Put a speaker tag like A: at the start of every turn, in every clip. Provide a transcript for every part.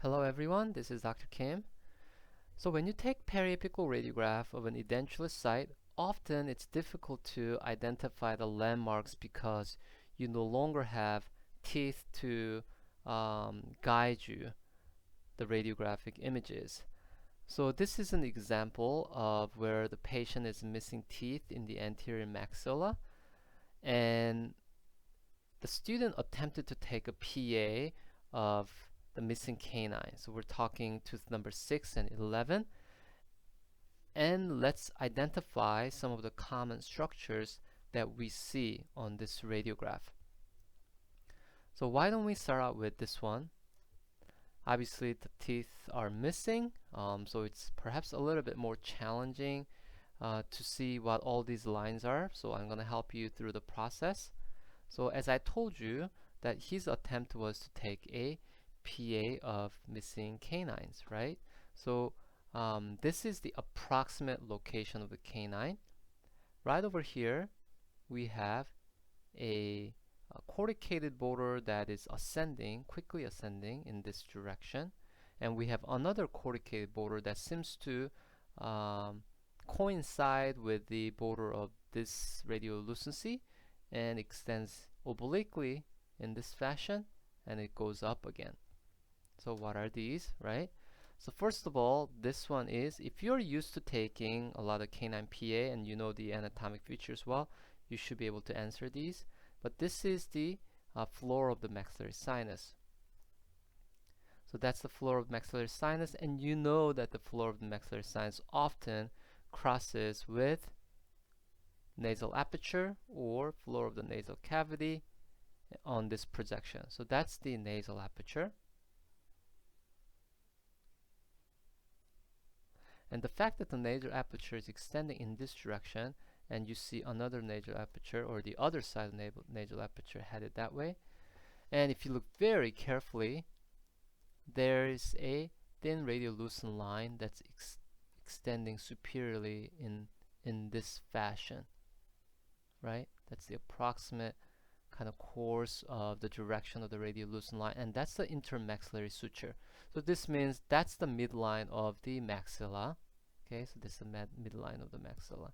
A: Hello everyone, this is Dr. Kim. So when you take periapical radiograph of an edentulous site, often it's difficult to identify the landmarks because you no longer have teeth to guide you the radiographic images. So this is an example of where the patient is missing teeth in the anterior maxilla, and the student attempted to take a PA of the missing canine. So we're talking tooth number 6 and 11. And let's identify some of the common structures that we see on this radiograph. So why don't we start out with this one? Obviously the teeth are missing, so it's perhaps a little bit more challenging to see what all these lines are. So I'm going to help you through the process. So as I told you, that his attempt was to take a PA of missing canines, right? So this is the approximate location of the canine. Right over here, we have a corrugated border that is ascending, quickly ascending in this direction. And we have another corrugated border that seems to coincide with the border of this radiolucency and extends obliquely in this fashion, and it goes up again. So what are these, right? So first of all, this one is, if you're used to taking a lot of canine PA and you know the anatomic features well, you should be able to answer these. But this is the floor of the maxillary sinus. So that's the floor of the maxillary sinus, and you know that the floor of the maxillary sinus often crosses with nasal aperture or floor of the nasal cavity on this projection. So that's the nasal aperture. And the fact that the nasal aperture is extending in this direction, and you see another nasal aperture, or the other side of the nasal aperture headed that way. And if you look very carefully, there is a thin radiolucent line that's extending superiorly in this fashion, right? That's the approximate kind of course of the direction of the radiolucent line, and that's the intermaxillary suture. So this means that's the midline of the maxilla. Okay, so this is the midline of the maxilla.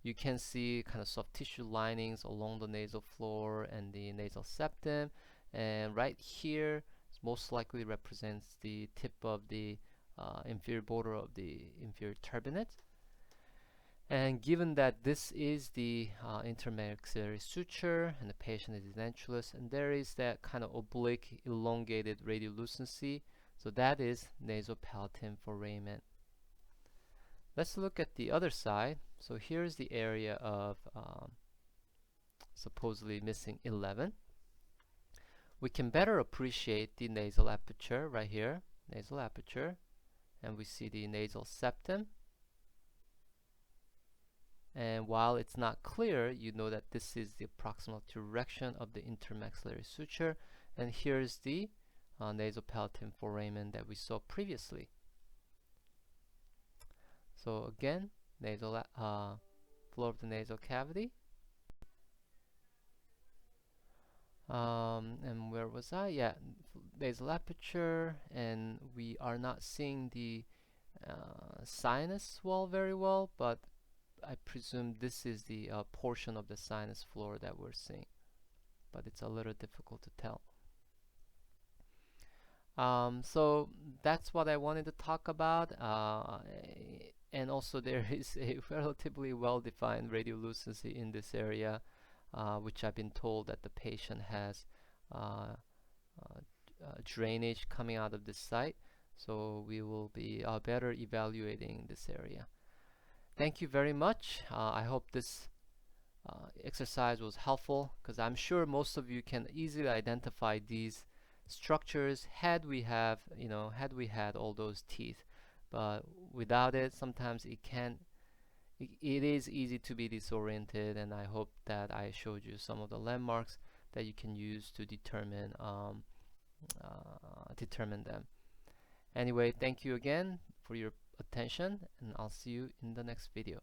A: You can see kind of soft tissue linings along the nasal floor and the nasal septum, and right here most likely represents the tip of the inferior border of the inferior turbinate. And given that this is the intermaxillary suture and the patient is edentulous, and there is that kind of oblique elongated radiolucency, so that is nasopalatine foramen. Let's look at the other side. So here's the area of supposedly missing 11. We can better appreciate the nasal aperture right here, nasal aperture, and we see the nasal septum. And while it's not clear, you know that this is the proximal direction of the intermaxillary suture, and here's the nasopalatine foramen that we saw previously. So again, nasal floor of the nasal cavity. And where was I? Yeah, nasal aperture, and we are not seeing the sinus wall very well, but I presume this is the portion of the sinus floor that we're seeing, but it's a little difficult to tell. So that's what I wanted to talk about, and also there is a relatively well-defined radiolucency in this area, which I've been told that the patient has drainage coming out of this site, so we will be better evaluating this area. Thank you very much. I hope this exercise was helpful, because I'm sure most of you can easily identify these structures had we had all those teeth. But without it, sometimes it is easy to be disoriented, and I hope that I showed you some of the landmarks that you can use to determine them. Anyway, thank you again for your attention, and I'll see you in the next video.